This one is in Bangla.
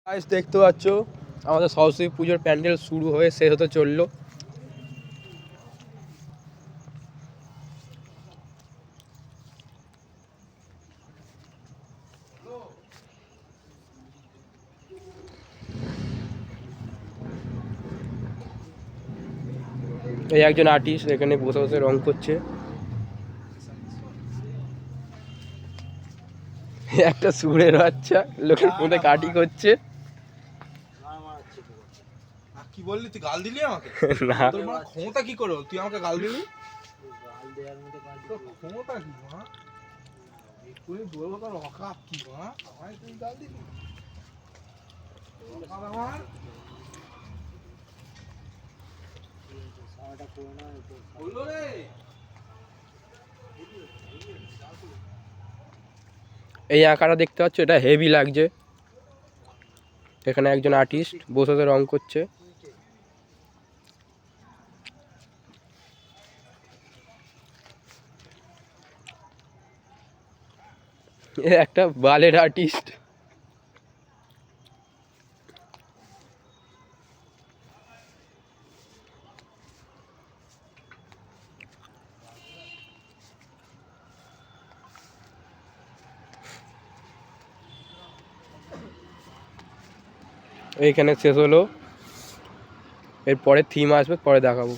গাইস দেখতে পাচ্ছ আমাদের সরস্বতী পুজোর প্যান্ডেল শুরু হয়ে শেষ হতে চললো। এই একজন আর্টিস্ট এখানে বসে বসে রং করছে। একটা সুরের বাচ্চা লোকের মধ্যে কাটি করছে। কি বললি তুই? গাল দিলি আমাকে? না তোর মানে ক্ষমতা কি করে তুই আমাকে গাল দিলি? ক্ষমতা কি মা? তুই বলবো তোর অকাত কি মা? আমায় তুই গাল দিলি? আমার বললো রে। এই আঁকাটা দেখতে পাচ্ছ, এটা হেভি লাগছে। এখানে একজন আর্টিস্ট বসে বসে রং করছে। এ একটা বালের আর্টিস্ট। এইখানে শেষ হলো, এরপরে থিম আসবে, পরে দেখাবো।